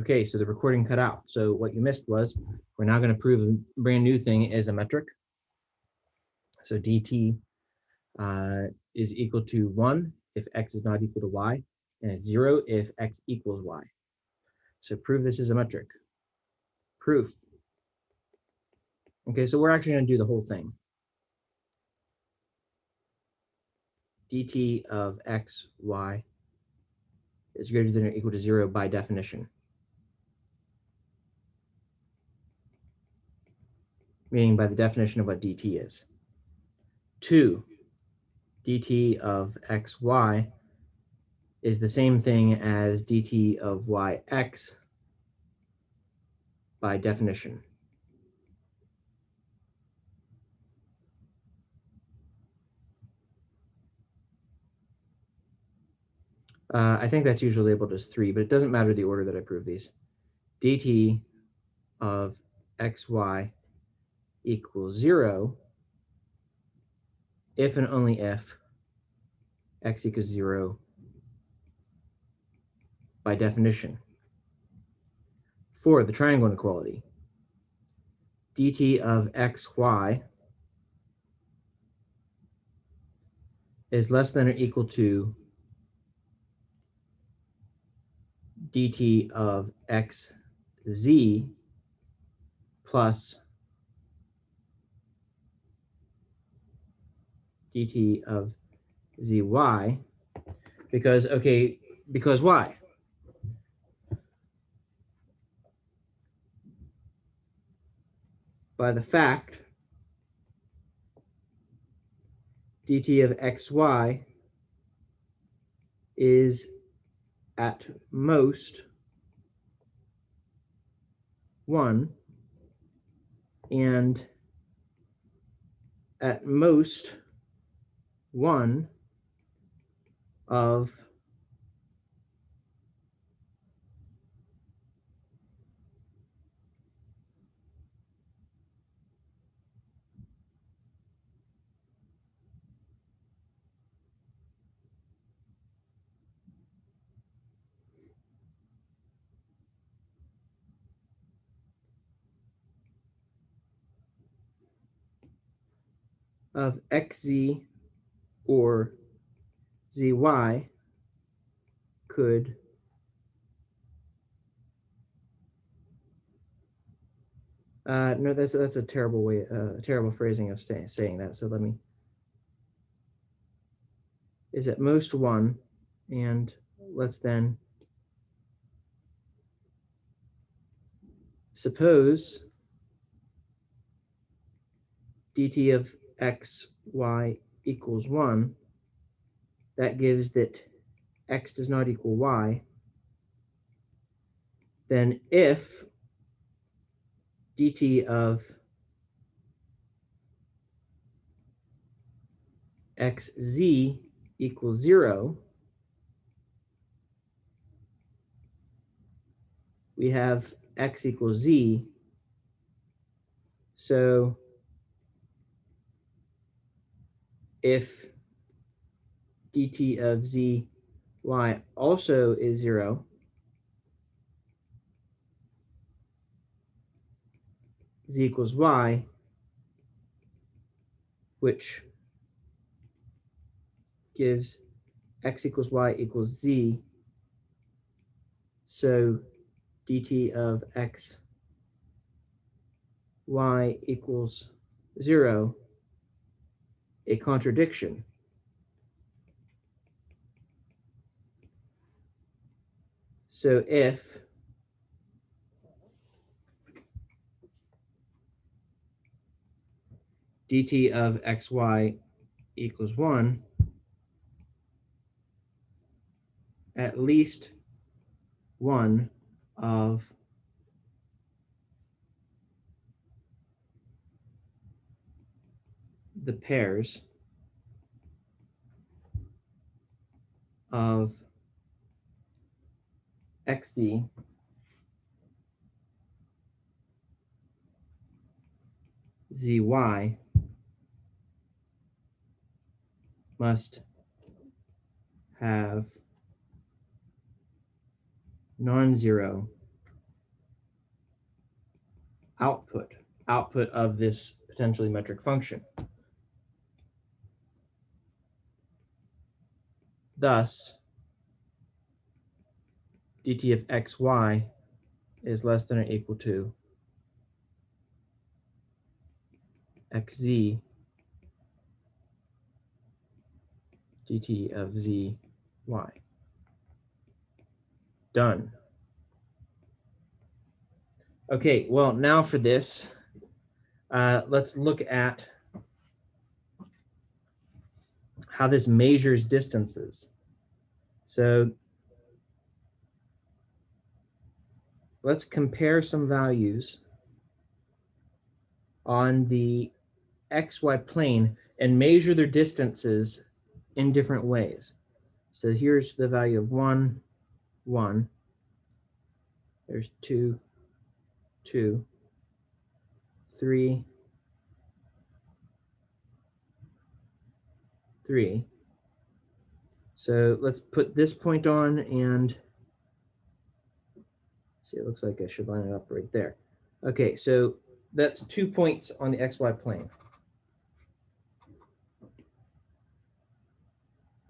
Okay, so the recording cut out. So what you missed was we're now going to prove a brand new thing is a metric. So dt is equal to 1 if x is not equal to y, and it's 0 if x equals y. So prove this is a metric. Proof. Okay, so we're actually going to do the whole thing. dt of x, y is greater than or equal to 0 by definition. Meaning by the definition of what dt is. 2, dt of xy is the same thing as dt of yx by definition. I think that's usually labeled as 3, but it doesn't matter the order that I prove these. dt of xy equals 0 if and only if x equals 0 by definition. 4, the triangle inequality. dt of xy is less than or equal to dt of xz plus dt of zy, because why? By the fact dt of xy is at most 1 and at most 1 of xz or zy could no, that's a terrible way, terrible phrasing of saying that. So let me, is at most 1, and let's then suppose dt of xy equals 1. That gives that x does not equal y. Then if dt of xz equals 0, we have x equals z. So if dt of zy also is 0, z equals y, which gives x equals y equals z. So dt of x y equals 0, a contradiction. So if dt of xy equals 1, at least one of the pairs of xz zy must have non-zero output of this potentially metric function. Thus, dt of xy is less than or equal to xz dt of zy. Done. Okay, well, now for this, let's look at how this measures distances. So let's compare some values on the xy plane and measure their distances in different ways. So here's the value of 1, 1. There's 2, 2, 3, 3. So let's put this point on and see, it looks like I should line it up right there. Okay, so that's 2 points on the xy plane.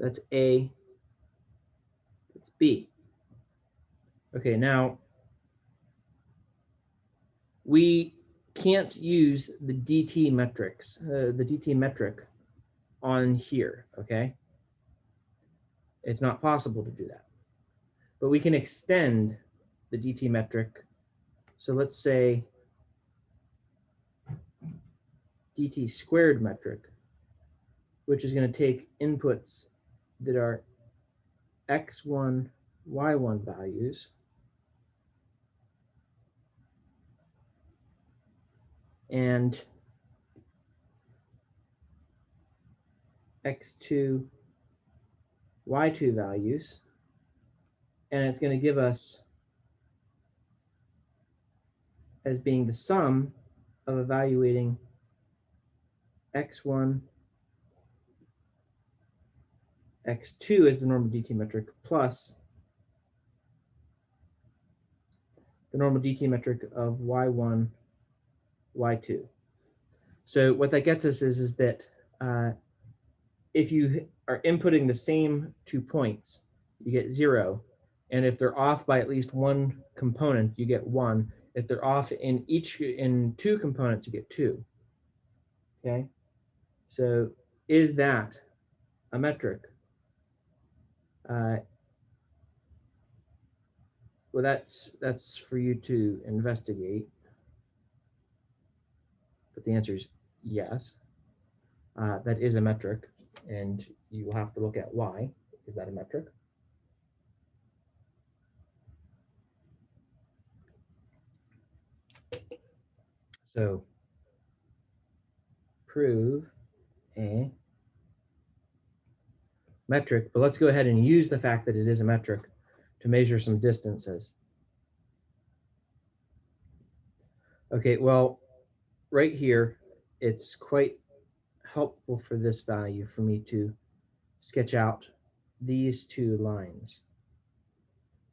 That's A, that's B. Okay, now we can't use the DT metrics, the DT metric on here, okay? It's not possible to do that. But we can extend the DT metric. So let's say DT squared metric, which is going to take inputs that are x1, y1 values, and x2, y2 values, and it's going to give us as being the sum of evaluating x1, x2 as the normal DT metric plus the normal DT metric of y1, y2. So what that gets us is that if you are inputting the same 2 points, you get 0. And if they're off by at least one component, you get 1. If they're off in 2 components, you get 2. Okay? So is that a metric? Well, that's for you to investigate. But the answer is yes. That is a metric, and you will have to look at why. Is that a metric? So prove a metric, but let's go ahead and use the fact that it is a metric to measure some distances. Okay, well, right here, it's quite helpful for this value for me to sketch out these 2 lines.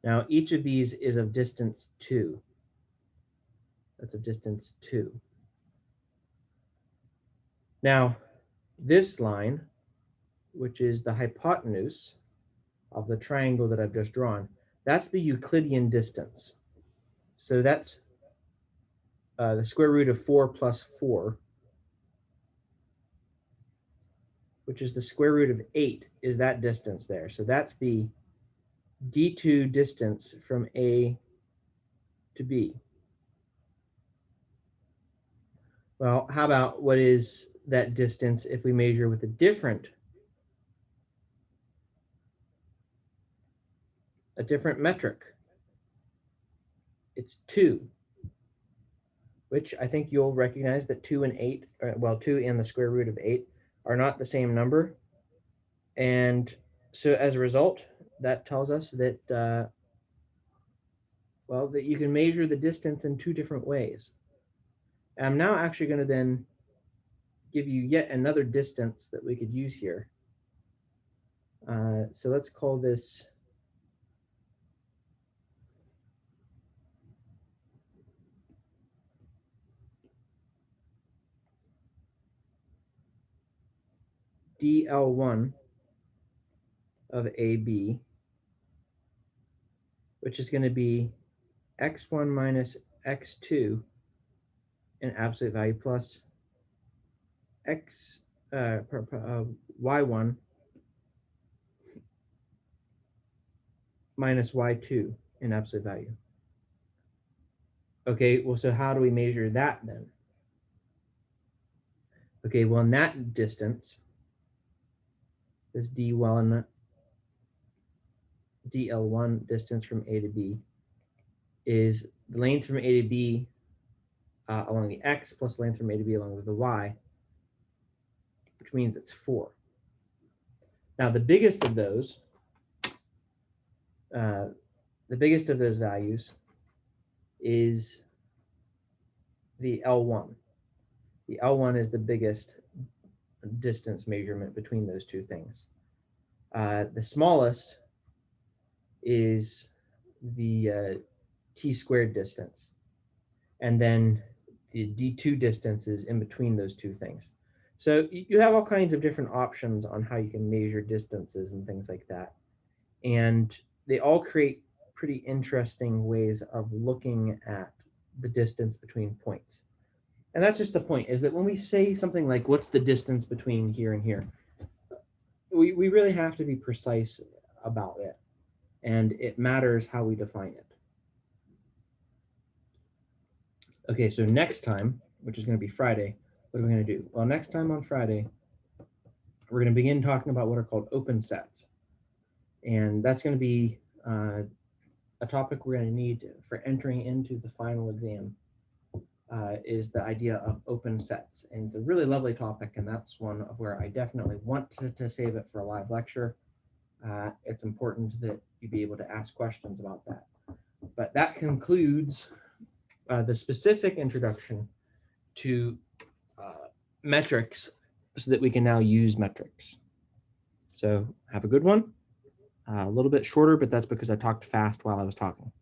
Now, each of these is of distance 2. That's of distance 2. Now, this line, which is the hypotenuse of the triangle that I've just drawn, that's the Euclidean distance. So that's the square root of 4 plus 4, which is the square root of 8, is that distance there. So that's the D2 distance from A to B. Well, how about what is that distance if we measure with a different metric? It's 2, which I think you'll recognize that 2 and 8, well, 2 and the square root of 8 are not the same number. And so as a result, that tells us that, well, that you can measure the distance in 2 different ways. And I'm now actually going to then give you yet another distance that we could use here. So let's call this DL1 of AB, which is going to be x1 minus x2 in absolute value plus y1 minus y2 in absolute value. Okay, well, so how do we measure that then? Okay, well, in that distance, this DL1 distance from A to B is the length from A to B along the x plus length from A to B along with the y, which means it's 4. Now, the biggest of those values is the L1. The L1 is the biggest distance measurement between those two things. The smallest is the t squared distance. And then the D2 distance is in between those two things. So you have all kinds of different options on how you can measure distances and things like that. And they all create pretty interesting ways of looking at the distance between points. And that's just the point, is that when we say something like, what's the distance between here and here, we really have to be precise about it. And it matters how we define it. Okay, so next time, which is going to be Friday, what are we going to do? Well, next time on Friday, we're going to begin talking about what are called open sets. And that's going to be a topic we're going to need for entering into the final exam, is the idea of open sets. And it's a really lovely topic, and that's one of where I definitely want to save it for a live lecture. It's important that you be able to ask questions about that. But that concludes the specific introduction to metrics so that we can now use metrics. So have a good one. A little bit shorter, but that's because I talked fast while I was talking.